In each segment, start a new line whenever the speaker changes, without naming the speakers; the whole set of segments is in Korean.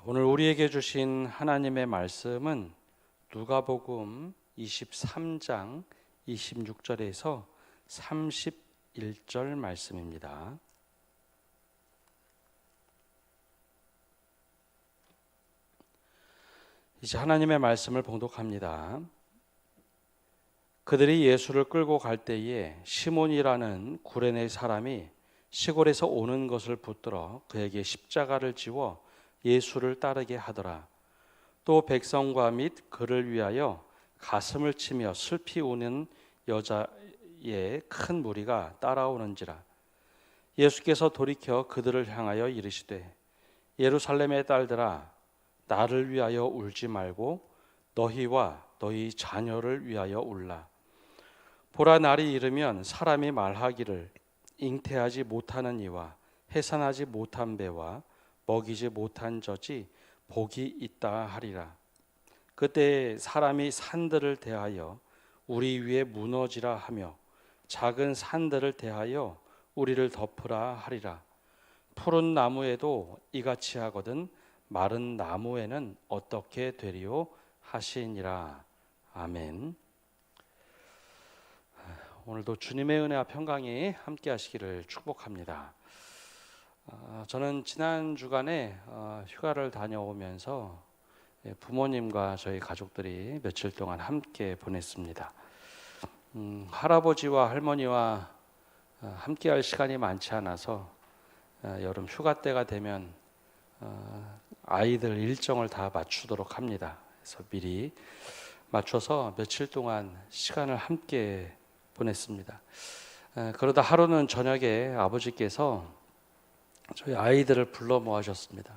오늘 우리에게 주신 하나님의 말씀은 누가복음 23장 26절에서 31절 말씀입니다. 이제 하나님의 말씀을 봉독합니다. 그들이 예수를 끌고 갈 때에 시몬이라는 구레네 사람이 시골에서 오는 것을 붙들어 그에게 십자가를 지워 예수를 따르게 하더라. 또 백성과 및 그를 위하여 가슴을 치며 슬피 우는 여자의 큰 무리가 따라오는지라. 예수께서 돌이켜 그들을 향하여 이르시되 예루살렘의 딸들아, 나를 위하여 울지 말고 너희와 너희 자녀를 위하여 울라. 보라, 날이 이르면 사람이 말하기를 잉태하지 못하는 이와 해산하지 못한 배와 먹이지 못한 젖이 복이 있다 하리라. 그때 사람이 산들을 대하여 우리 위에 무너지라 하며 작은 산들을 대하여 우리를 덮으라 하리라. 푸른 나무에도 이같이 하거든 마른 나무에는 어떻게 되리요 하시니라. 아멘. 오늘도 주님의 은혜와 평강이 함께 하시기를 축복합니다. 저는 지난 주간에 휴가를 다녀오면서 부모님과 저희 가족들이 며칠 동안 함께 보냈습니다. 할아버지와 할머니와 함께 할 시간이 많지 않아서 여름 휴가 때가 되면 아이들 일정을 다 맞추도록 합니다. 그래서 미리 맞춰서 며칠 동안 시간을 함께 보냈습니다. 그러다 하루는 저녁에 아버지께서 저희 아이들을 불러 모으셨습니다.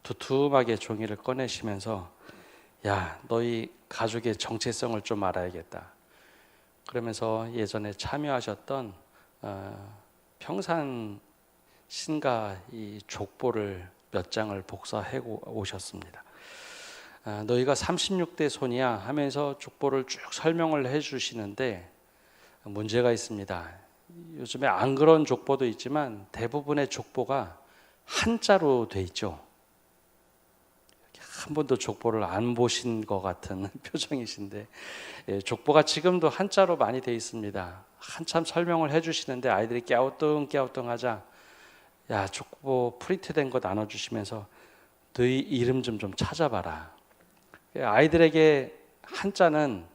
두툼하게 종이를 꺼내시면서 야, 너희 가족의 정체성을 좀 알아야겠다. 그러면서 예전에 참여하셨던 평산 신가 이 족보를 몇 장을 복사해 오셨습니다. 너희가 36대 손이야 하면서 족보를 쭉 설명을 해 주시는데 문제가 있습니다. 요즘에 안 그런 족보도 있지만 대부분의 족보가 한자로 돼 있죠. 한 번도 족보를 안 보신 것 같은 표정이신데, 족보가 지금도 한자로 많이 돼 있습니다. 한참 설명을 해주시는데 아이들이 깨우뚱깨우뚱하자 야, 족보 프린트된 거 나눠주시면서 너희 이름 좀 찾아봐라. 아이들에게 한자는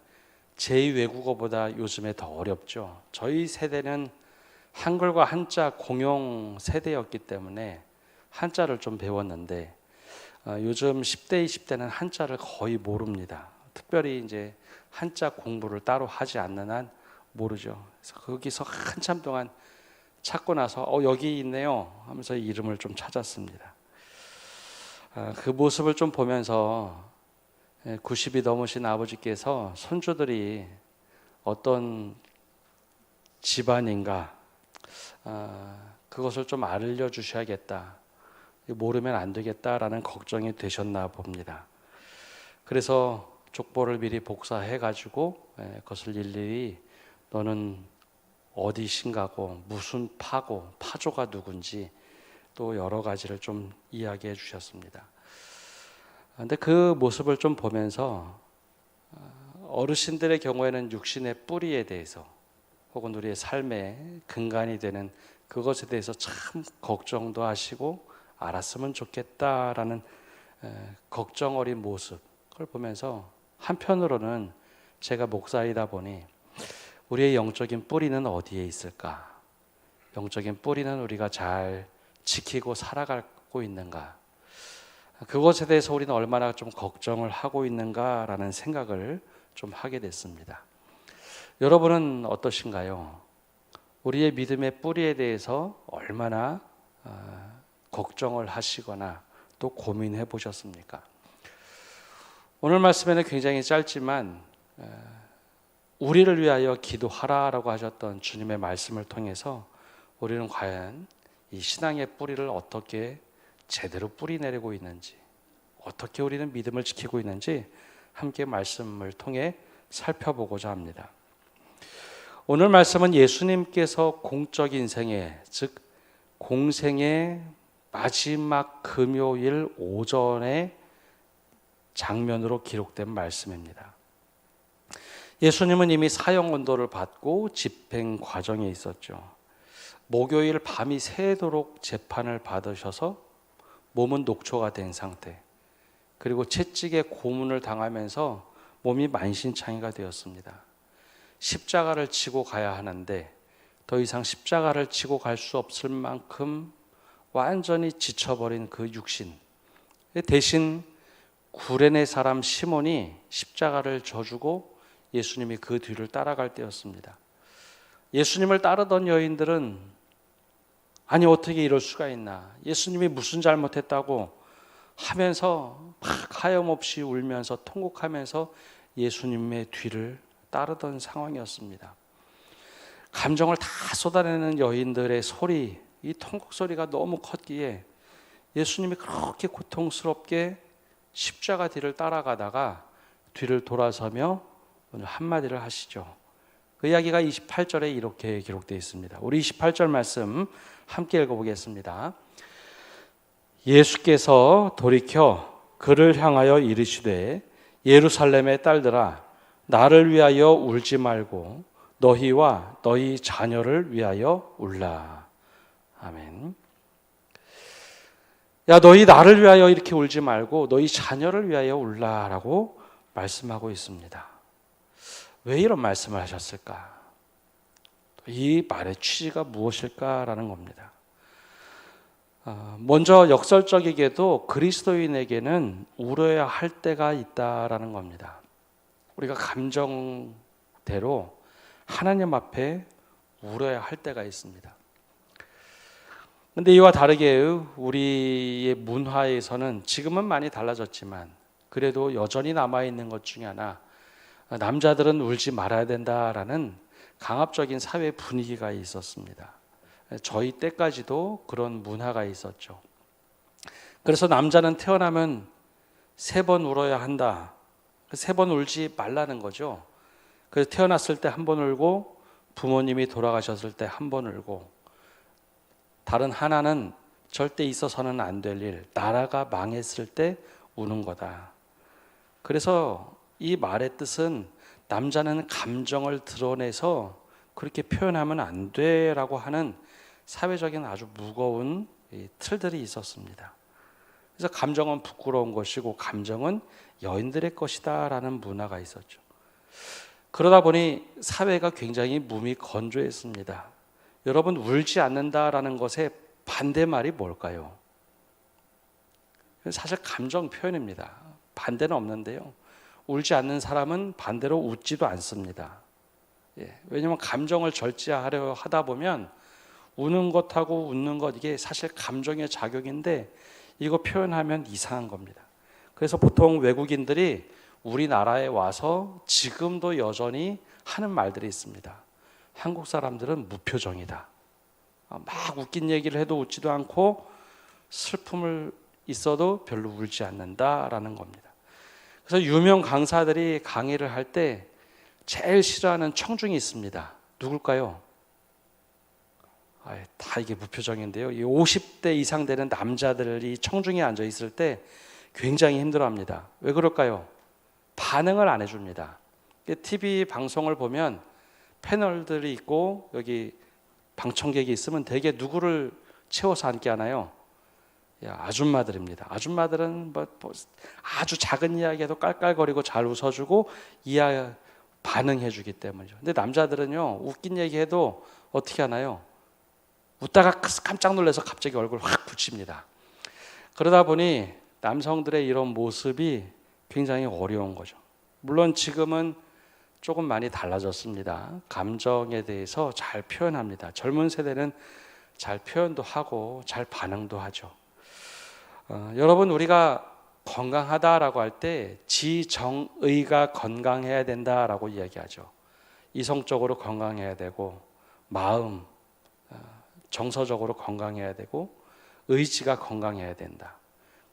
제2외국어보다 요즘에 더 어렵죠. 저희 세대는 한글과 한자 공용 세대였기 때문에 한자를 좀 배웠는데 요즘 10대, 20대는 한자를 거의 모릅니다. 특별히 이제 한자 공부를 따로 하지 않는 한 모르죠. 그래서 거기서 한참 동안 찾고 나서 여기 있네요 하면서 이름을 좀 찾았습니다. 그 모습을 좀 보면서 90이 넘으신 아버지께서 손주들이 어떤 집안인가 그것을 좀 알려주셔야겠다, 모르면 안 되겠다라는 걱정이 되셨나 봅니다. 그래서 족보를 미리 복사해 가지고 그것을 일일이 너는 어디 신가고 무슨 파고 파조가 누군지 또 여러 가지를 좀 이야기해 주셨습니다. 근데 그 모습을 좀 보면서 어르신들의 경우에는 육신의 뿌리에 대해서 혹은 우리의 삶의 근간이 되는 그것에 대해서 참 걱정도 하시고 알았으면 좋겠다라는 걱정 어린 모습, 그걸 보면서 한편으로는 제가 목사이다 보니 우리의 영적인 뿌리는 어디에 있을까? 영적인 뿌리는 우리가 잘 지키고 살아가고 있는가? 그것에 대해서 우리는 얼마나 좀 걱정을 하고 있는가라는 생각을 좀 하게 됐습니다. 여러분은 어떠신가요? 우리의 믿음의 뿌리에 대해서 얼마나 걱정을 하시거나 또 고민해 보셨습니까? 오늘 말씀에는 굉장히 짧지만 우리를 위하여 기도하라라고 하셨던 주님의 말씀을 통해서 우리는 과연 이 신앙의 뿌리를 어떻게 제대로 뿌리 내리고 있는지, 어떻게 우리는 믿음을 지키고 있는지 함께 말씀을 통해 살펴보고자 합니다. 오늘 말씀은 예수님께서 공적 인생에, 즉 공생의 마지막 금요일 오전의 장면으로 기록된 말씀입니다. 예수님은 이미 사형 언도를 받고 집행 과정에 있었죠. 목요일 밤이 새도록 재판을 받으셔서 몸은 녹초가 된 상태, 그리고 채찍에 고문을 당하면서 몸이 만신창이가 되었습니다. 십자가를 지고 가야 하는데 더 이상 십자가를 지고 갈 수 없을 만큼 완전히 지쳐버린 그 육신, 대신 구레네 사람 시몬이 십자가를 져주고 예수님이 그 뒤를 따라갈 때였습니다. 예수님을 따르던 여인들은 아니 어떻게 이럴 수가 있나, 예수님이 무슨 잘못했다고 하면서 막 하염없이 울면서 통곡하면서 예수님의 뒤를 따르던 상황이었습니다. 감정을 다 쏟아내는 여인들의 소리, 이 통곡 소리가 너무 컸기에 예수님이 그렇게 고통스럽게 십자가 뒤를 따라가다가 뒤를 돌아서며 오늘 한마디를 하시죠. 그 이야기가 28절에 이렇게 기록되어 있습니다. 우리 28절 말씀 함께 읽어보겠습니다. 예수께서 돌이켜 그를 향하여 이르시되 예루살렘의 딸들아, 나를 위하여 울지 말고 너희와 너희 자녀를 위하여 울라. 아멘. 야, 너희 나를 위하여 이렇게 울지 말고 너희 자녀를 위하여 울라라고 말씀하고 있습니다. 왜 이런 말씀을 하셨을까? 이 말의 취지가 무엇일까라는 겁니다. 먼저 역설적이게도 그리스도인에게는 울어야 할 때가 있다라는 겁니다. 우리가 감정대로 하나님 앞에 울어야 할 때가 있습니다. 그런데 이와 다르게 우리의 문화에서는 지금은 많이 달라졌지만 그래도 여전히 남아있는 것 중에 하나, 남자들은 울지 말아야 된다라는 강압적인 사회 분위기가 있었습니다. 저희 때까지도 그런 문화가 있었죠. 그래서 남자는 태어나면 3번 울어야 한다. 3번 울지 말라는 거죠. 그래서 태어났을 때 1번 울고 부모님이 돌아가셨을 때 1번 울고, 다른 하나는 절대 있어서는 안 될 일, 나라가 망했을 때 우는 거다. 그래서 이 말의 뜻은 남자는 감정을 드러내서 그렇게 표현하면 안 돼라고 하는 사회적인 아주 무거운 틀들이 있었습니다. 그래서 감정은 부끄러운 것이고 감정은 여인들의 것이다라는 문화가 있었죠. 그러다 보니 사회가 굉장히 몸이 건조했습니다. 여러분, 울지 않는다라는 것의 반대말이 뭘까요? 사실 감정 표현입니다. 반대는 없는데요, 울지 않는 사람은 반대로 웃지도 않습니다. 왜냐하면 감정을 절제하려 하다 보면 우는 것하고 웃는 것, 이게 사실 감정의 작용인데 이거 표현하면 이상한 겁니다. 그래서 보통 외국인들이 우리나라에 와서 지금도 여전히 하는 말들이 있습니다. 한국 사람들은 무표정이다. 막 웃긴 얘기를 해도 웃지도 않고 슬픔을 있어도 별로 울지 않는다라는 겁니다. 그래서 유명 강사들이 강의를 할 때 제일 싫어하는 청중이 있습니다. 누굴까요? 다 이게 무표정인데요, 이 50대 이상 되는 남자들이 청중에 앉아 있을 때 굉장히 힘들어합니다. 왜 그럴까요? 반응을 안 해줍니다. TV 방송을 보면 패널들이 있고 여기 방청객이 있으면 대개 누구를 채워서 앉게 하나요? 아줌마들입니다. 아줌마들은 아주 작은 이야기에도 깔깔거리고 잘 웃어주고 반응해주기 때문이죠. 근데 남자들은요, 웃긴 얘기해도 어떻게 하나요? 웃다가 깜짝 놀라서 갑자기 얼굴 확 붙입니다. 그러다 보니 남성들의 이런 모습이 굉장히 어려운 거죠. 물론 지금은 조금 많이 달라졌습니다. 감정에 대해서 잘 표현합니다. 젊은 세대는 잘 표현도 하고 잘 반응도 하죠. 여러분, 우리가 건강하다라고 할 때 지정의가 건강해야 된다라고 이야기하죠. 이성적으로 건강해야 되고 마음, 정서적으로 건강해야 되고 의지가 건강해야 된다.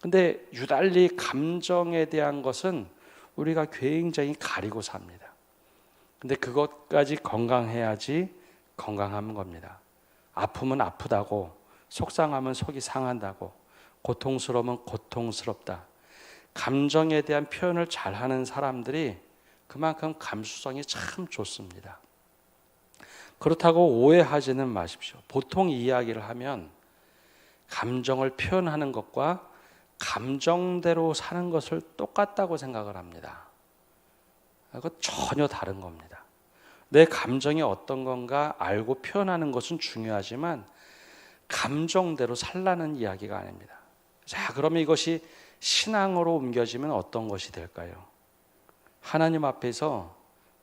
근데 유달리 감정에 대한 것은 우리가 굉장히 가리고 삽니다. 근데 그것까지 건강해야지 건강한 겁니다. 아프면 아프다고 속상하면 속이 상한다고, 고통스러우면 고통스럽다. 감정에 대한 표현을 잘하는 사람들이 그만큼 감수성이 참 좋습니다. 그렇다고 오해하지는 마십시오. 보통 이야기를 하면 감정을 표현하는 것과 감정대로 사는 것을 똑같다고 생각을 합니다. 그거 전혀 다른 겁니다. 내 감정이 어떤 건가 알고 표현하는 것은 중요하지만 감정대로 살라는 이야기가 아닙니다. 자, 그러면 이것이 신앙으로 옮겨지면 어떤 것이 될까요? 하나님 앞에서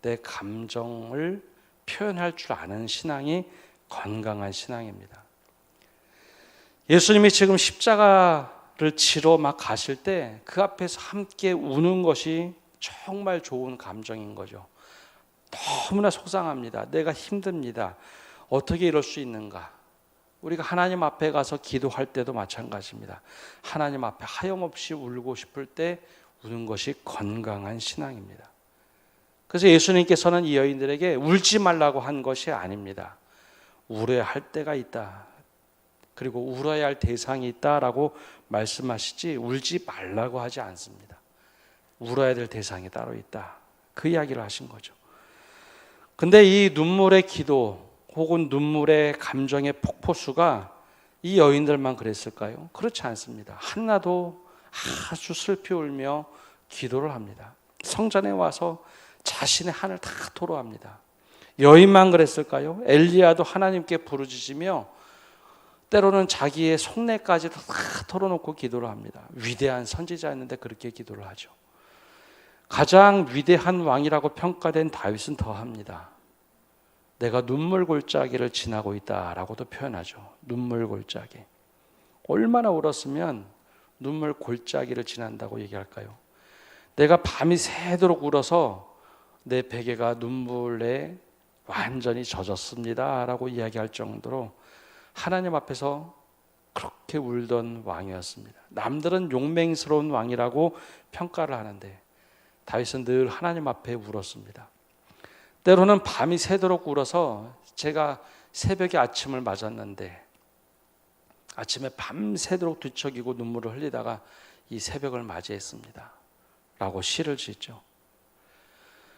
내 감정을 표현할 줄 아는 신앙이 건강한 신앙입니다. 예수님이 지금 십자가를 지러 막 가실 때 그 앞에서 함께 우는 것이 정말 좋은 감정인 거죠. 너무나 속상합니다. 내가 힘듭니다. 어떻게 이럴 수 있는가? 우리가 하나님 앞에 가서 기도할 때도 마찬가지입니다. 하나님 앞에 하염없이 울고 싶을 때 우는 것이 건강한 신앙입니다. 그래서 예수님께서는 이 여인들에게 울지 말라고 한 것이 아닙니다. 울어야 할 때가 있다. 그리고 울어야 할 대상이 있다라고 말씀하시지 울지 말라고 하지 않습니다. 울어야 될 대상이 따로 있다. 그 이야기를 하신 거죠. 근데 이 눈물의 기도 혹은 눈물의 감정의 폭포수가 이 여인들만 그랬을까요? 그렇지 않습니다. 한나도 아주 슬피 울며 기도를 합니다. 성전에 와서 자신의 한을 다 토로합니다. 여인만 그랬을까요? 엘리야도 하나님께 부르짖으며 때로는 자기의 속내까지도 다 털어놓고 기도를 합니다. 위대한 선지자였는데 그렇게 기도를 하죠. 가장 위대한 왕이라고 평가된 다윗은 더합니다. 내가 눈물 골짜기를 지나고 있다라고도 표현하죠. 눈물 골짜기. 얼마나 울었으면 눈물 골짜기를 지난다고 얘기할까요? 내가 밤이 새도록 울어서 내 베개가 눈물에 완전히 젖었습니다 라고 이야기할 정도로 하나님 앞에서 그렇게 울던 왕이었습니다. 남들은 용맹스러운 왕이라고 평가를 하는데 다윗은 늘 하나님 앞에 울었습니다. 때로는 밤이 새도록 울어서 제가 새벽에 아침을 맞았는데 아침에 밤새도록 뒤척이고 눈물을 흘리다가 이 새벽을 맞이했습니다 라고 시를 짓죠.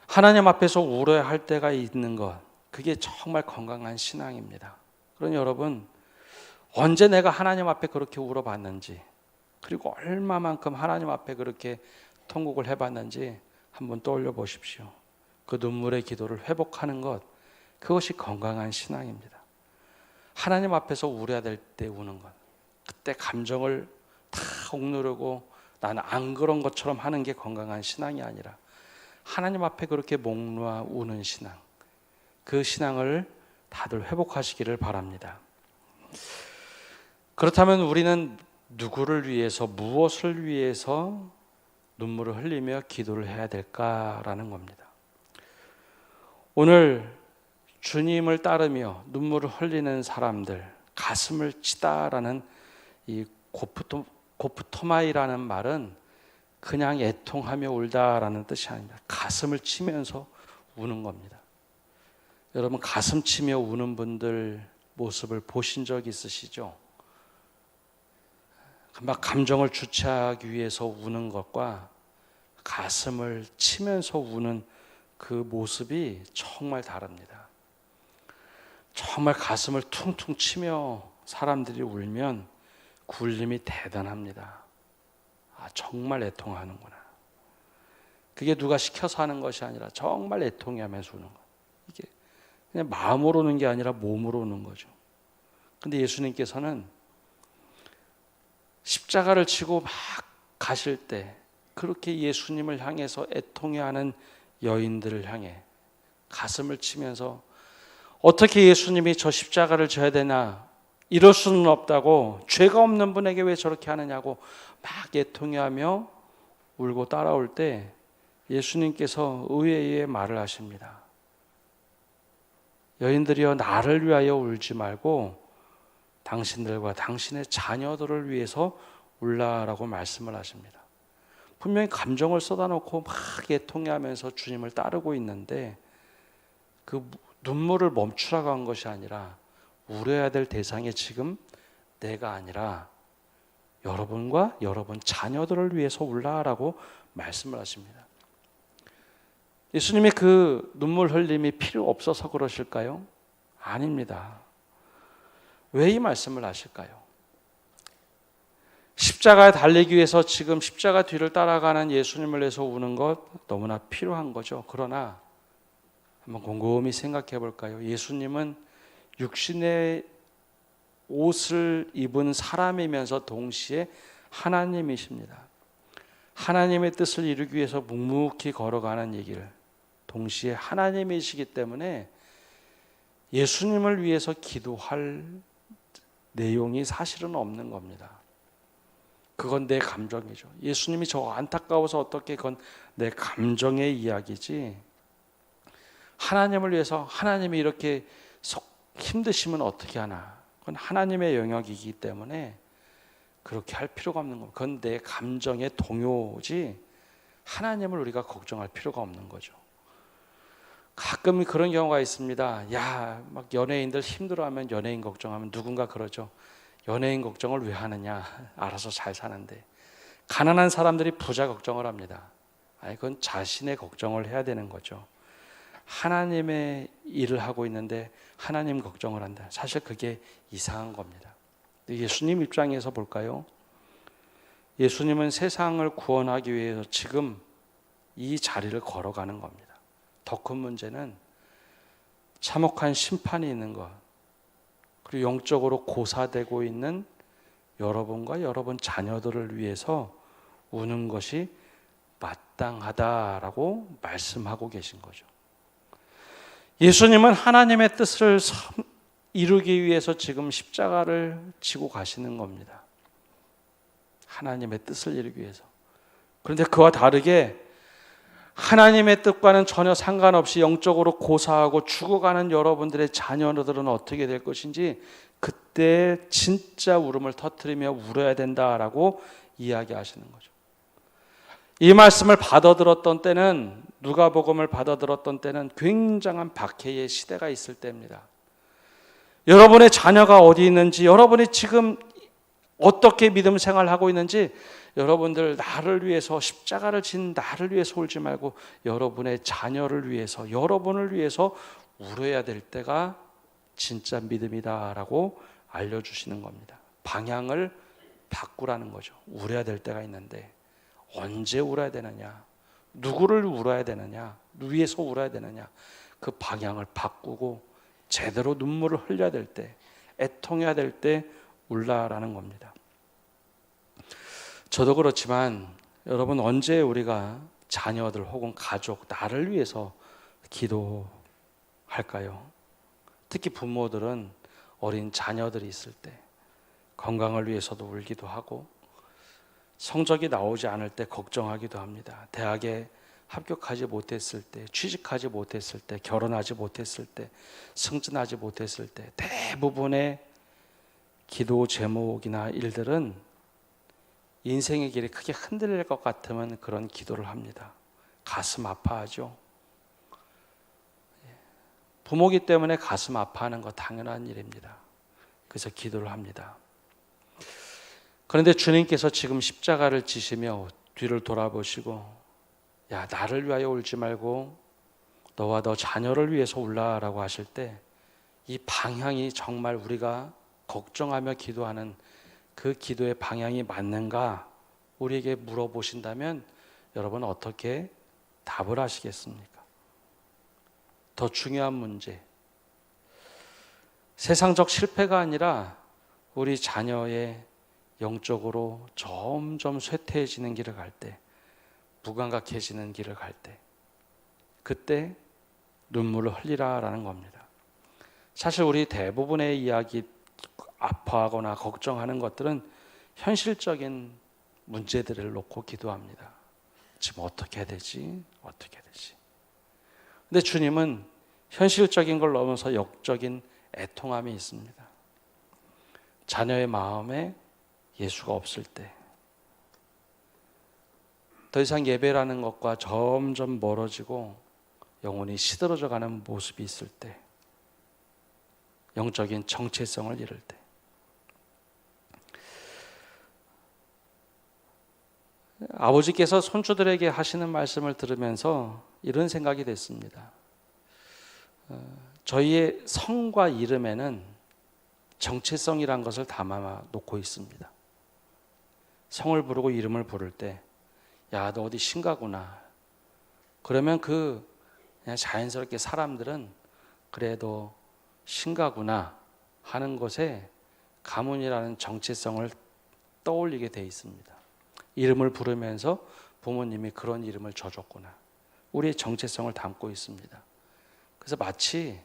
하나님 앞에서 울어야 할 때가 있는 것, 그게 정말 건강한 신앙입니다. 그러니 여러분, 언제 내가 하나님 앞에 그렇게 울어봤는지, 그리고 얼마만큼 하나님 앞에 그렇게 통곡을 해봤는지 한번 떠올려 보십시오. 그 눈물의 기도를 회복하는 것, 그것이 건강한 신앙입니다. 하나님 앞에서 울어야 될 때 우는 것, 그때 감정을 다 억누르고 나는 안 그런 것처럼 하는 게 건강한 신앙이 아니라 하나님 앞에 그렇게 목 놓아 우는 신앙, 그 신앙을 다들 회복하시기를 바랍니다. 그렇다면 우리는 누구를 위해서, 무엇을 위해서 눈물을 흘리며 기도를 해야 될까라는 겁니다. 오늘 주님을 따르며 눈물을 흘리는 사람들, 가슴을 치다라는 이 고프토마이라는 말은 그냥 애통하며 울다라는 뜻이 아닙니다. 가슴을 치면서 우는 겁니다. 여러분, 가슴 치며 우는 분들 모습을 보신 적 있으시죠? 막 감정을 주체하기 위해서 우는 것과 가슴을 치면서 우는 그 모습이 정말 다릅니다. 정말 가슴을 퉁퉁 치며 사람들이 울면 그 울림이 대단합니다. 아, 정말 애통하는구나. 그게 누가 시켜서 하는 것이 아니라 정말 애통하면서 우는 것. 이게 그냥 마음으로 우는 게 아니라 몸으로 우는 거죠. 근데 예수님께서는 십자가를 지고 막 가실 때 그렇게 예수님을 향해서 애통해하는 여인들을 향해 가슴을 치면서 어떻게 예수님이 저 십자가를 져야 되나, 이럴 수는 없다고, 죄가 없는 분에게 왜 저렇게 하느냐고 막 애통해하며 울고 따라올 때 예수님께서 의외의 말을 하십니다. 여인들이여, 나를 위하여 울지 말고 당신들과 당신의 자녀들을 위해서 울라라고 말씀을 하십니다. 분명히 감정을 쏟아놓고 막 애통해하면서 주님을 따르고 있는데 그 눈물을 멈추라고 한 것이 아니라 울어야 될 대상에 지금 내가 아니라 여러분과 여러분 자녀들을 위해서 울라라고 말씀을 하십니다. 예수님이 그 눈물 흘림이 필요 없어서 그러실까요? 아닙니다. 왜 이 말씀을 하실까요? 십자가에 달리기 위해서 지금 십자가 뒤를 따라가는 예수님을 위해서 우는 것 너무나 필요한 거죠. 그러나 한번 곰곰이 생각해 볼까요? 예수님은 육신의 옷을 입은 사람이면서 동시에 하나님이십니다. 하나님의 뜻을 이루기 위해서 묵묵히 걸어가는 이 길, 동시에 하나님이시기 때문에 예수님을 위해서 기도할 내용이 사실은 없는 겁니다. 그건 내 감정이죠. 예수님이 저 안타까워서 어떻게, 그건 내 감정의 이야기지, 하나님을 위해서 하나님이 이렇게 속 힘드시면 어떻게 하나, 그건 하나님의 영역이기 때문에 그렇게 할 필요가 없는 겁니다. 그건 내 감정의 동요지 하나님을 우리가 걱정할 필요가 없는 거죠. 가끔 그런 경우가 있습니다. 야, 막 연예인들 힘들어하면 연예인 걱정하면 누군가 그러죠. 연예인 걱정을 왜 하느냐, 알아서 잘 사는데. 가난한 사람들이 부자 걱정을 합니다. 아니, 그건 자신의 걱정을 해야 되는 거죠. 하나님의 일을 하고 있는데 하나님 걱정을 한다. 사실 그게 이상한 겁니다. 예수님 입장에서 볼까요? 예수님은 세상을 구원하기 위해서 지금 이 자리를 걸어가는 겁니다. 더 큰 문제는 참혹한 심판이 있는 것, 그리고 영적으로 고사되고 있는 여러분과 여러분 자녀들을 위해서 우는 것이 마땅하다라고 말씀하고 계신 거죠. 예수님은 하나님의 뜻을 이루기 위해서 지금 십자가를 지고 가시는 겁니다. 하나님의 뜻을 이루기 위해서. 그런데 그와 다르게 하나님의 뜻과는 전혀 상관없이 영적으로 고사하고 죽어가는 여러분들의 자녀들은 어떻게 될 것인지 그때 진짜 울음을 터뜨리며 울어야 된다라고 이야기하시는 거죠. 이 말씀을 받아들었던 때는, 누가복음을 받아들었던 때는 굉장한 박해의 시대가 있을 때입니다. 여러분의 자녀가 어디 있는지, 여러분이 지금 어떻게 믿음 생활하고 있는지, 여러분들 나를 위해서, 십자가를 진 나를 위해서 울지 말고 여러분의 자녀를 위해서, 여러분을 위해서 울어야 될 때가 진짜 믿음이다라고 알려주시는 겁니다. 방향을 바꾸라는 거죠. 울어야 될 때가 있는데 언제 울어야 되느냐, 누구를 울어야 되느냐, 위해서 울어야 되느냐, 그 방향을 바꾸고 제대로 눈물을 흘려야 될 때, 애통해야 될 때 울라라는 겁니다. 저도 그렇지만 여러분, 언제 우리가 자녀들 혹은 가족, 나를 위해서 기도할까요? 특히 부모들은 어린 자녀들이 있을 때 건강을 위해서도 울기도 하고, 성적이 나오지 않을 때 걱정하기도 합니다. 대학에 합격하지 못했을 때, 취직하지 못했을 때, 결혼하지 못했을 때, 승진하지 못했을 때, 대부분의 기도 제목이나 일들은 인생의 길이 크게 흔들릴 것 같으면 그런 기도를 합니다. 가슴 아파하죠. 부모기 때문에 가슴 아파하는 거 당연한 일입니다. 그래서 기도를 합니다. 그런데 주님께서 지금 십자가를 지시며 뒤를 돌아보시고, 야, 나를 위하여 울지 말고 너와 너 자녀를 위해서 울라라고 하실 때, 이 방향이 정말 우리가 걱정하며 기도하는 그 기도의 방향이 맞는가 우리에게 물어보신다면 여러분 어떻게 답을 하시겠습니까? 더 중요한 문제, 세상적 실패가 아니라 우리 자녀의 영적으로 점점 쇠퇴해지는 길을 갈 때, 무감각해지는 길을 갈 때, 그때 눈물을 흘리라라는 겁니다. 사실 우리 대부분의 이야기, 아파하거나 걱정하는 것들은 현실적인 문제들을 놓고 기도합니다. 지금 어떻게 해야 되지? 어떻게 해야 되지? 근데 주님은 현실적인 걸 넘어서 영적인 애통함이 있습니다. 자녀의 마음에 예수가 없을 때, 더 이상 예배라는 것과 점점 멀어지고 영혼이 시들어져 가는 모습이 있을 때, 영적인 정체성을 잃을 때, 아버지께서 손주들에게 하시는 말씀을 들으면서 이런 생각이 됐습니다. 저희의 성과 이름에는 정체성이란 것을 담아 놓고 있습니다. 성을 부르고 이름을 부를 때, 야, 너 어디 신가구나. 그러면 그냥 자연스럽게 사람들은 그래도 신가구나 하는 것에 가문이라는 정체성을 떠올리게 돼 있습니다. 이름을 부르면서 부모님이 그런 이름을 줘줬구나. 우리의 정체성을 담고 있습니다. 그래서 마치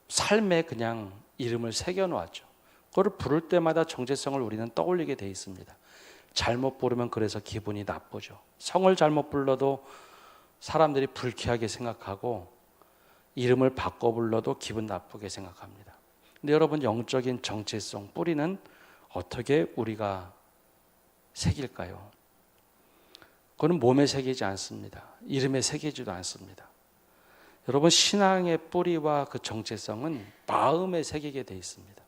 삶에 그냥 이름을 새겨놓았죠. 그걸 부를 때마다 정체성을 우리는 떠올리게 돼 있습니다. 잘못 부르면 그래서 기분이 나쁘죠. 성을 잘못 불러도 사람들이 불쾌하게 생각하고 이름을 바꿔 불러도 기분 나쁘게 생각합니다. 근데 여러분, 영적인 정체성, 뿌리는 어떻게 우리가 새길까요? 그건 몸에 새기지 않습니다. 이름에 새기지도 않습니다. 여러분, 신앙의 뿌리와 그 정체성은 마음에 새기게 돼 있습니다.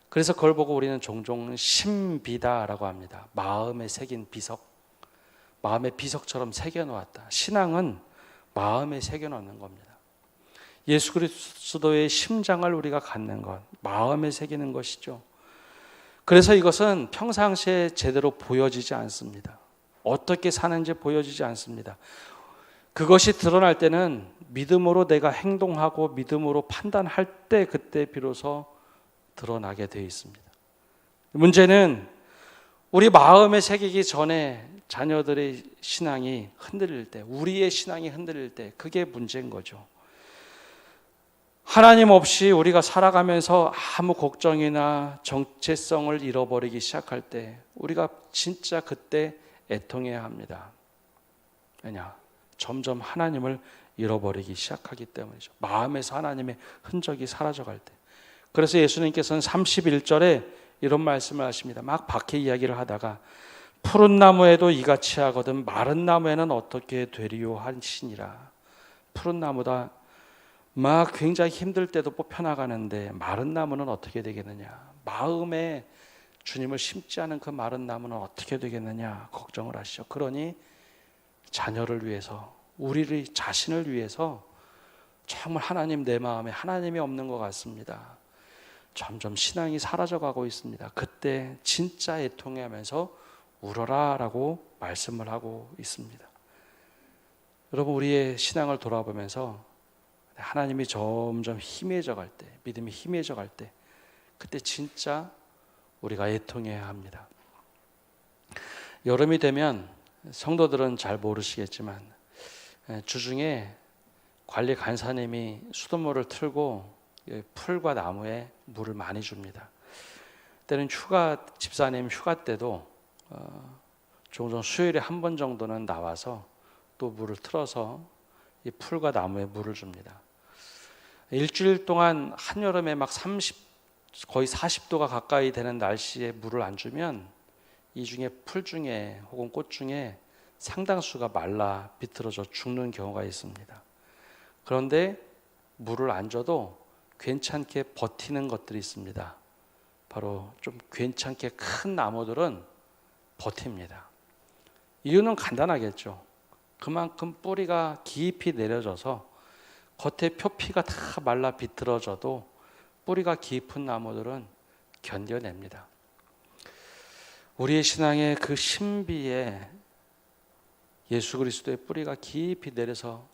그래서 그걸 보고 우리는 종종 신비다라고 합니다. 마음에 새긴 비석, 마음의 비석처럼 새겨놓았다. 신앙은 마음에 새겨놓는 겁니다. 예수 그리스도의 심장을 우리가 갖는 것, 마음에 새기는 것이죠. 그래서 이것은 평상시에 제대로 보여지지 않습니다. 어떻게 사는지 보여지지 않습니다. 그것이 드러날 때는 믿음으로 내가 행동하고 믿음으로 판단할 때, 그때 비로소 드러나게 되어 있습니다. 문제는 우리 마음에 새기기 전에 자녀들의 신앙이 흔들릴 때, 우리의 신앙이 흔들릴 때, 그게 문제인 거죠. 하나님 없이 우리가 살아가면서 아무 걱정이나 정체성을 잃어버리기 시작할 때 우리가 진짜 그때 애통해야 합니다. 왜냐? 점점 하나님을 잃어버리기 시작하기 때문이죠. 마음에서 하나님의 흔적이 사라져갈 때. 그래서 예수님께서는 31절에 이런 말씀을 하십니다. 막 박해 이야기를 하다가 푸른 나무에도 이같이 하거든 마른 나무에는 어떻게 되리요 하시니라. 푸른 나무다 막 굉장히 힘들 때도 뽑혀나가는데 마른 나무는 어떻게 되겠느냐. 마음에 주님을 심지 않은 그 마른 나무는 어떻게 되겠느냐 걱정을 하시죠. 그러니 자녀를 위해서, 우리를 자신을 위해서 정말 하나님, 내 마음에 하나님이 없는 것 같습니다. 점점 신앙이 사라져가고 있습니다. 그때 진짜 애통해하면서 울어라 라고 말씀을 하고 있습니다. 여러분, 우리의 신앙을 돌아보면서 하나님이 점점 희미해져 갈 때, 믿음이 희미해져 갈 때, 그때 진짜 우리가 애통해야 합니다. 여름이 되면 성도들은 잘 모르시겠지만 주중에 관리 간사님이 수돗물을 틀고 풀과 나무에 물을 많이 줍니다. 때는 집사님 휴가 때도 종종 수요일에 한 번 정도는 나와서 또 물을 틀어서 이 풀과 나무에 물을 줍니다. 일주일 동안 한여름에 막 거의 40도가 가까이 되는 날씨에 물을 안 주면 이 중에 풀 중에 혹은 꽃 중에 상당수가 말라 비틀어져 죽는 경우가 있습니다. 그런데 물을 안 줘도 괜찮게 버티는 것들이 있습니다. 바로 좀 괜찮게 큰 나무들은 버팁니다. 이유는 간단하겠죠. 그만큼 뿌리가 깊이 내려져서 겉에 표피가 다 말라 비틀어져도 뿌리가 깊은 나무들은 견뎌냅니다. 우리의 신앙의 그 신비에 예수 그리스도의 뿌리가 깊이 내려서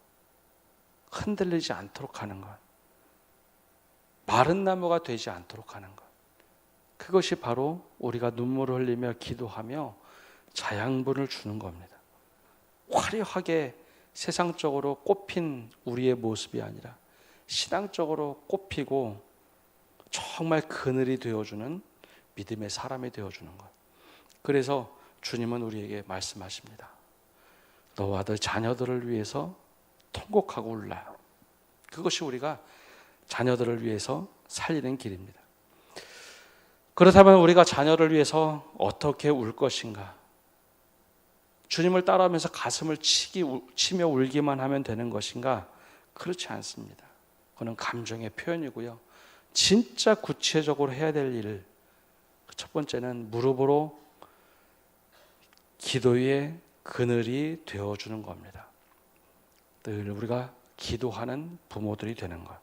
흔들리지 않도록 하는 것, 마른 나무가 되지 않도록 하는 것, 그것이 바로 우리가 눈물을 흘리며 기도하며 자양분을 주는 겁니다. 화려하게 세상적으로 꽃핀 우리의 모습이 아니라 신앙적으로 꽃피고 정말 그늘이 되어주는 믿음의 사람이 되어주는 것. 그래서 주님은 우리에게 말씀하십니다. 너와 너 자녀들을 위해서 통곡하고 울라. 그것이 우리가 자녀들을 위해서 살리는 길입니다. 그렇다면 우리가 자녀를 위해서 어떻게 울 것인가? 주님을 따라하면서 가슴을 치며 울기만 하면 되는 것인가? 그렇지 않습니다. 그건 감정의 표현이고요. 진짜 구체적으로 해야 될 일, 첫 번째는 무릎으로 기도의 그늘이 되어주는 겁니다. 늘 우리가 기도하는 부모들이 되는 것.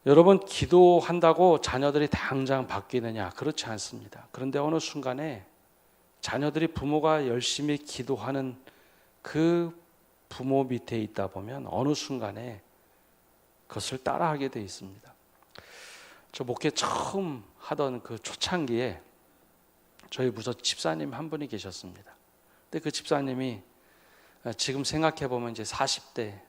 여러분, 기도한다고 자녀들이 당장 바뀌느냐? 그렇지 않습니다. 그런데 어느 순간에 자녀들이 부모가 열심히 기도하는 그 부모 밑에 있다 보면 어느 순간에 그것을 따라하게 돼 있습니다. 저 목회 처음 하던 그 초창기에 저희 부서 집사님 한 분이 계셨습니다. 근데 그 집사님이 지금 생각해 보면 이제 40대,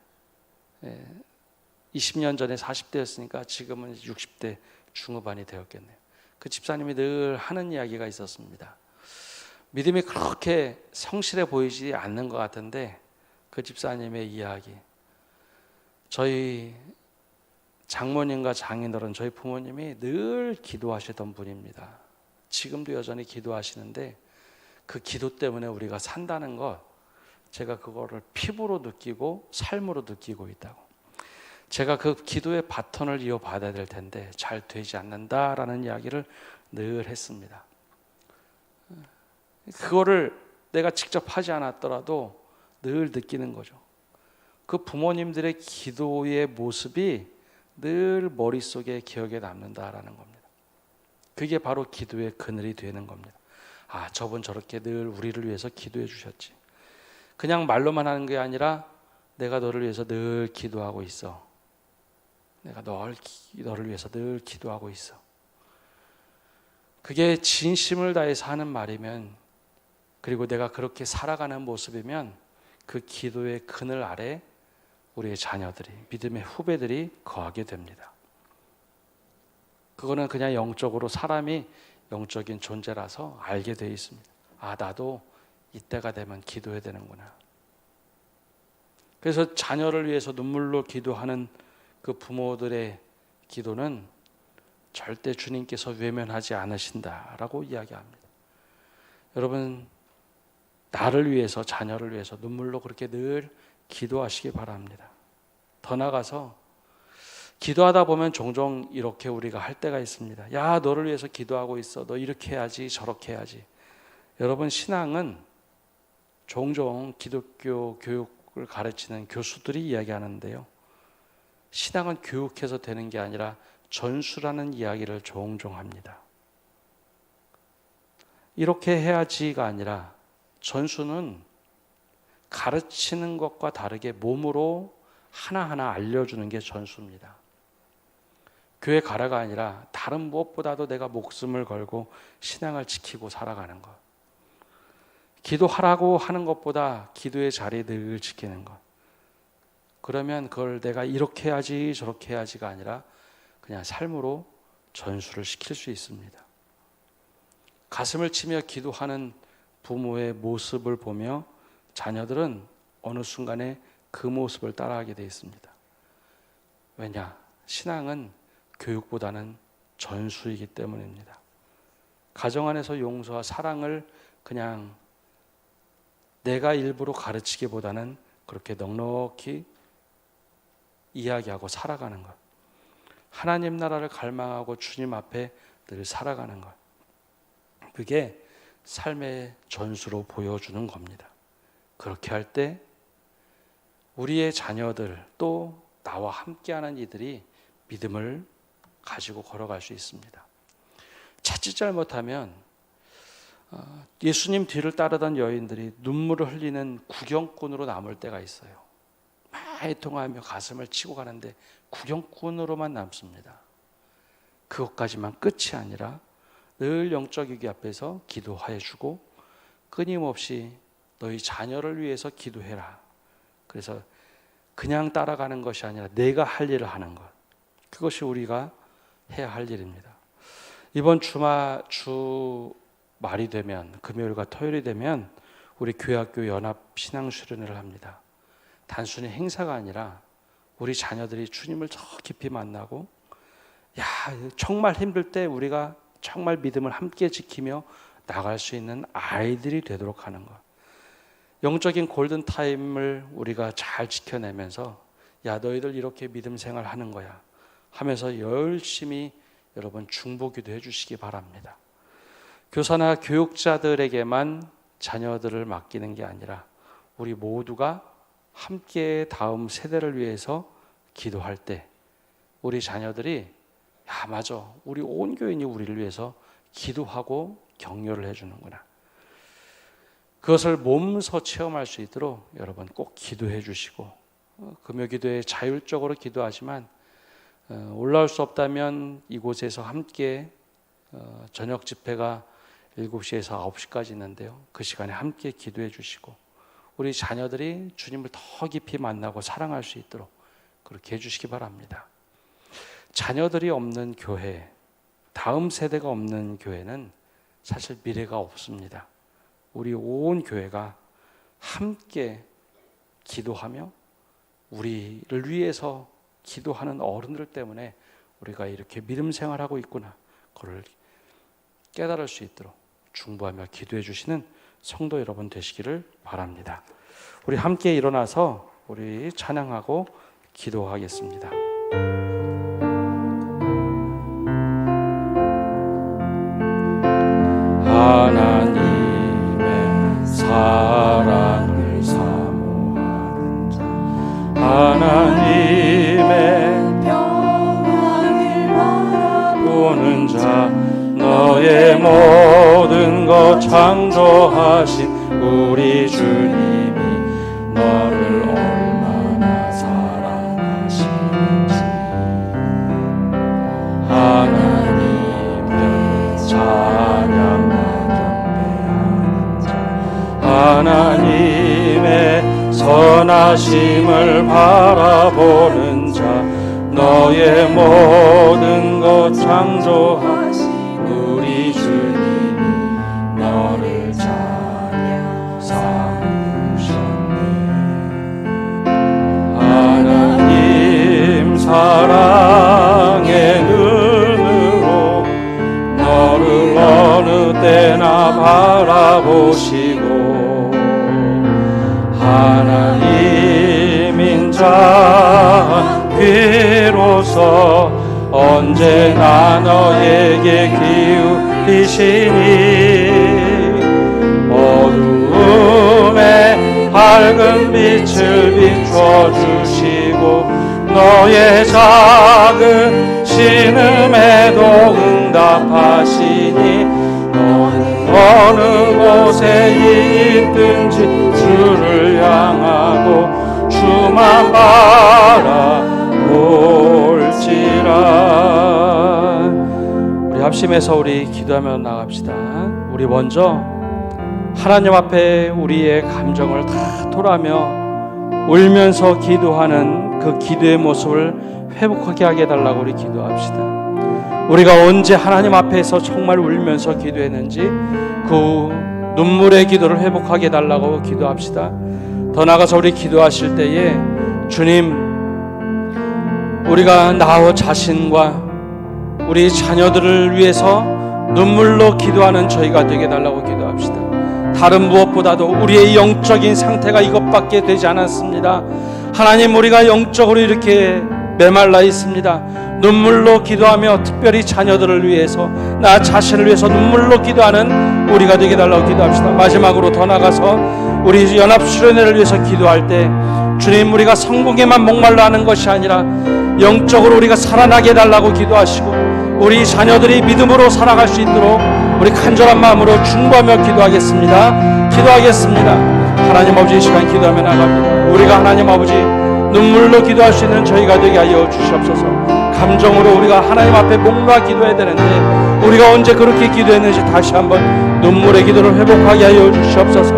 20년 전에 40대였으니까 지금은 60대 중후반이 되었겠네요. 그 집사님이 늘 하는 이야기가 있었습니다. 믿음이 그렇게 성실해 보이지 않는 것 같은데 그 집사님의 이야기, 저희 장모님과 장인어른, 저희 부모님이 늘 기도하시던 분입니다. 지금도 여전히 기도하시는데 그 기도 때문에 우리가 산다는 것, 제가 그거를 피부로 느끼고 삶으로 느끼고 있다고. 제가 그 기도의 바톤을 이어받아야 될 텐데 잘 되지 않는다라는 이야기를 늘 했습니다. 그거를 내가 직접 하지 않았더라도 늘 느끼는 거죠. 그 부모님들의 기도의 모습이 늘 머릿속에 기억에 남는다라는 겁니다. 그게 바로 기도의 그늘이 되는 겁니다. 아, 저분 저렇게 늘 우리를 위해서 기도해 주셨지. 그냥 말로만 하는 게 아니라 내가 너를 위해서 늘 기도하고 있어. 내가 너를 위해서 늘 기도하고 있어. 그게 진심을 다해서 하는 말이면, 그리고 내가 그렇게 살아가는 모습이면 그 기도의 그늘 아래 우리의 자녀들이, 믿음의 후배들이 거하게 됩니다. 그거는 그냥 영적으로 사람이 영적인 존재라서 알게 되어 있습니다. 아, 나도 이때가 되면 기도해야 되는구나. 그래서 자녀를 위해서 눈물로 기도하는 그 부모들의 기도는 절대 주님께서 외면하지 않으신다라고 이야기합니다. 여러분, 나를 위해서, 자녀를 위해서 눈물로 그렇게 늘 기도하시기 바랍니다. 더 나아가서 기도하다 보면 종종 이렇게 우리가 할 때가 있습니다. 야, 너를 위해서 기도하고 있어. 너 이렇게 해야지, 저렇게 해야지. 여러분, 신앙은 종종 기독교 교육을 가르치는 교수들이 이야기하는데요. 신앙은 교육해서 되는 게 아니라 전수라는 이야기를 종종 합니다. 이렇게 해야지가 아니라 전수는 가르치는 것과 다르게 몸으로 하나하나 알려주는 게 전수입니다. 교회 가라가 아니라 다른 무엇보다도 내가 목숨을 걸고 신앙을 지키고 살아가는 것. 기도하라고 하는 것보다 기도의 자리에 늘 지키는 것. 그러면 그걸 내가 이렇게 해야지 저렇게 해야지가 아니라 그냥 삶으로 전수를 시킬 수 있습니다. 가슴을 치며 기도하는 부모의 모습을 보며 자녀들은 어느 순간에 그 모습을 따라하게 되어 있습니다. 왜냐? 신앙은 교육보다는 전수이기 때문입니다. 가정 안에서 용서와 사랑을 그냥 내가 일부러 가르치기보다는 그렇게 넉넉히 이야기하고 살아가는 것. 하나님 나라를 갈망하고 주님 앞에 늘 살아가는 것. 그게 삶의 전수로 보여주는 겁니다. 그렇게 할 때 우리의 자녀들 또 나와 함께하는 이들이 믿음을 가지고 걸어갈 수 있습니다. 자칫 잘못하면 예수님 뒤를 따르던 여인들이 눈물을 흘리는 구경꾼으로 남을 때가 있어요. 애통하며 가슴을 치고 가는데 구경꾼으로만 남습니다. 그것까지만 끝이 아니라 늘 영적 위기 앞에서 기도해 주고 끊임없이 너희 자녀를 위해서 기도해라. 그래서 그냥 따라가는 것이 아니라 내가 할 일을 하는 것. 그것이 우리가 해야 할 일입니다. 이번 주말이 되면, 금요일과 토요일이 되면 우리 교회학교 연합 신앙수련회를 합니다. 단순히 행사가 아니라 우리 자녀들이 주님을 더 깊이 만나고, 야, 정말 힘들 때 우리가 정말 믿음을 함께 지키며 나갈 수 있는 아이들이 되도록 하는 것. 영적인 골든타임을 우리가 잘 지켜내면서 야, 너희들 이렇게 믿음 생활하는 거야 하면서 열심히 여러분 중보기도 해주시기 바랍니다. 교사나 교육자들에게만 자녀들을 맡기는 게 아니라 우리 모두가 함께 다음 세대를 위해서 기도할 때 우리 자녀들이 야 맞아, 우리 온 교인이 우리를 위해서 기도하고 격려를 해주는구나, 그것을 몸소 체험할 수 있도록 여러분 꼭 기도해 주시고, 금요 기도에 자율적으로 기도하지만 올라올 수 없다면 이곳에서 함께 저녁 집회가 7시에서 9시까지 있는데요, 그 시간에 함께 기도해 주시고 우리 자녀들이 주님을 더 깊이 만나고 사랑할 수 있도록 그렇게 해주시기 바랍니다. 자녀들이 없는 교회, 다음 세대가 없는 교회는 사실 미래가 없습니다. 우리 온 교회가 함께 기도하며 우리를 위해서 기도하는 어른들 때문에 우리가 이렇게 믿음 생활하고 있구나, 그걸 깨달을 수 있도록 중보하며 기도해 주시는 성도 여러분 되시기를 바랍니다. 우리 함께 일어나서 우리 찬양하고 기도하겠습니다. 하나님의 사랑을 사모하는 자, 하나님의 평안을 바라보는 자, 너의 모든 것 창조하신 우리 주님이 너를 얼마나 사랑하시는지, 하나님의 찬양과 경배하는 자, 하나님의 선하심을 바라보는 자, 너의 모든 것 창조하신 우리 주님이 너를 찬양 삼으셨네. 하나님 사랑의 눈으로 너를 어느 때나 바라보시고, 하나님인 자 비로소 언제나 너에게 기울이시니, 어두움에 밝은 빛을 비춰주시고 너의 작은 신음에도 응답하시니, 너는 어느 곳에 있든지 주를 향하고 주만 바라볼지라. 우리 합심해서 우리 기도하며 나갑시다. 우리 먼저 하나님 앞에 우리의 감정을 다 토라며 울면서 기도하는 그 기도의 모습을 회복하게 하게 해달라고 우리 기도합시다. 우리가 언제 하나님 앞에서 정말 울면서 기도했는지 그 눈물의 기도를 회복하게 해달라고 기도합시다. 더 나아가서 우리 기도하실 때에 주님, 우리가 나 자신과 우리 자녀들을 위해서 눈물로 기도하는 저희가 되게 해달라고 기도합시다. 다른 무엇보다도 우리의 영적인 상태가 이것밖에 되지 않았습니다. 하나님, 우리가 영적으로 이렇게 메말라 있습니다. 눈물로 기도하며 특별히 자녀들을 위해서, 나 자신을 위해서 눈물로 기도하는 우리가 되게 해달라고 기도합시다. 마지막으로 더 나가서 우리 연합수련회를 위해서 기도할 때 주님, 우리가 성공에만 목말라 하는 것이 아니라 영적으로 우리가 살아나게 해달라고 기도하시고 우리 자녀들이 믿음으로 살아갈 수 있도록 우리 간절한 마음으로 중보하며 기도하겠습니다. 기도하겠습니다. 하나님 아버지, 이 시간 기도하며 나갑니다. 우리가 하나님 아버지 눈물로 기도할 수 있는 저희가 되게 하여 주시옵소서. 감정으로 우리가 하나님 앞에 목놓아 기도해야 되는데 우리가 언제 그렇게 기도했는지 다시 한번 눈물의 기도를 회복하게 하여 주시옵소서.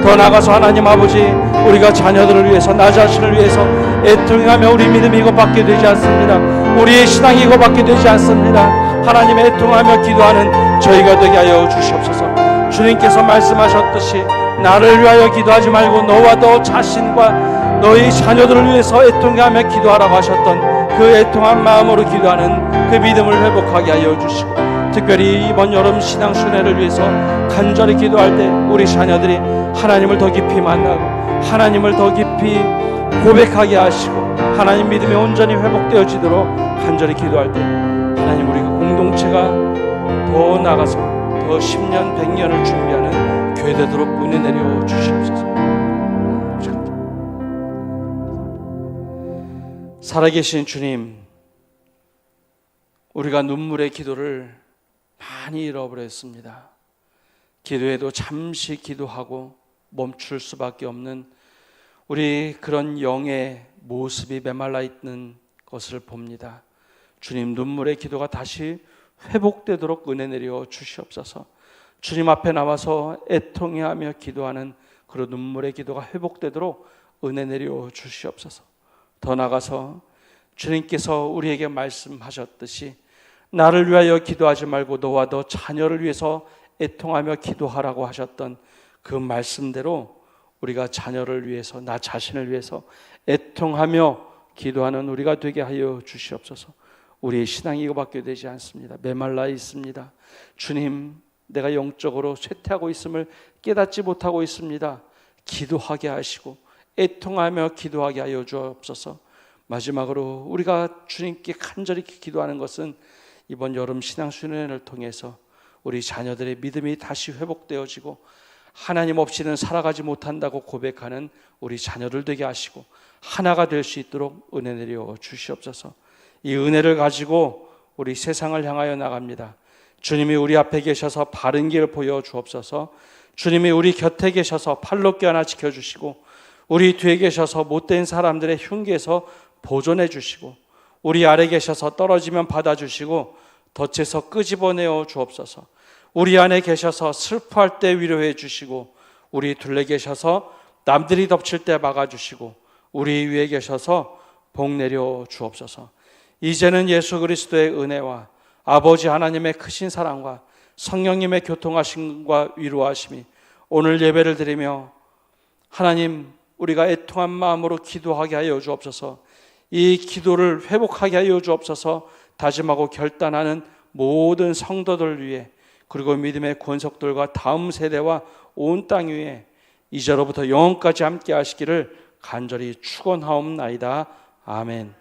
더 나아가서 하나님 아버지, 우리가 자녀들을 위해서, 나 자신을 위해서 애통하며 우리 믿음이 이것밖에 되지 않습니다. 우리의 신앙이 이것밖에 되지 않습니다. 하나님, 애통하며 기도하는 저희가 되게 하여 주시옵소서. 주님께서 말씀하셨듯이 나를 위하여 기도하지 말고 너와 너 자신과 너희 자녀들을 위해서 애통하며 기도하라고 하셨던 그 애통한 마음으로 기도하는 그 믿음을 회복하게 하여 주시고, 특별히 이번 여름 신앙순회를 위해서 간절히 기도할 때 우리 자녀들이 하나님을 더 깊이 만나고 하나님을 더 깊이 고백하게 하시고 하나님 믿음이 온전히 회복되어지도록 간절히 기도할 때 하나님, 우리가 공동체가 더 나가서 더 10년 100년을 준비하는 회복해야 되도록 은혜 내려 주시옵소서. 살아계신 주님, 우리가 눈물의 기도를 많이 잃어버렸습니다. 기도해도 잠시 기도하고 멈출 수밖에 없는 우리 그런 영의 모습이 메말라 있는 것을 봅니다. 주님, 눈물의 기도가 다시 회복되도록 은혜 내려 주시옵소서. 주님 앞에 나와서 애통해하며 기도하는 그런 눈물의 기도가 회복되도록 은혜 내려 주시옵소서. 더 나아가서 주님께서 우리에게 말씀하셨듯이 나를 위하여 기도하지 말고 너와 너 자녀를 위해서 애통하며 기도하라고 하셨던 그 말씀대로 우리가 자녀를 위해서, 나 자신을 위해서 애통하며 기도하는 우리가 되게 하여 주시옵소서. 우리의 신앙이 이거밖에 되지 않습니다. 메말라 있습니다. 주님, 내가 영적으로 쇠퇴하고 있음을 깨닫지 못하고 있습니다. 기도하게 하시고 애통하며 기도하게 하여 주옵소서. 마지막으로 우리가 주님께 간절히 기도하는 것은 이번 여름 신앙수련회를 통해서 우리 자녀들의 믿음이 다시 회복되어지고 하나님 없이는 살아가지 못한다고 고백하는 우리 자녀들 되게 하시고 하나가 될 수 있도록 은혜 내려 주시옵소서. 이 은혜를 가지고 우리 세상을 향하여 나갑니다. 주님이 우리 앞에 계셔서 바른 길을 보여주옵소서. 주님이 우리 곁에 계셔서 팔로 껴안아 지켜주시고 우리 뒤에 계셔서 못된 사람들의 흉기에서 보존해 주시고 우리 아래 계셔서 떨어지면 받아주시고 덫에서 끄집어내어 주옵소서. 우리 안에 계셔서 슬퍼할 때 위로해 주시고 우리 둘레 계셔서 남들이 덮칠 때 막아주시고 우리 위에 계셔서 복 내려 주옵소서. 이제는 예수 그리스도의 은혜와 아버지 하나님의 크신 사랑과 성령님의 교통하심과 위로하심이 오늘 예배를 드리며 하나님 우리가 애통한 마음으로 기도하게 하여 주옵소서. 이 기도를 회복하게 하여 주옵소서. 다짐하고 결단하는 모든 성도들 위해 그리고 믿음의 권속들과 다음 세대와 온 땅 위에 이제로부터 영원까지 함께 하시기를 간절히 축원하옵나이다. 아멘.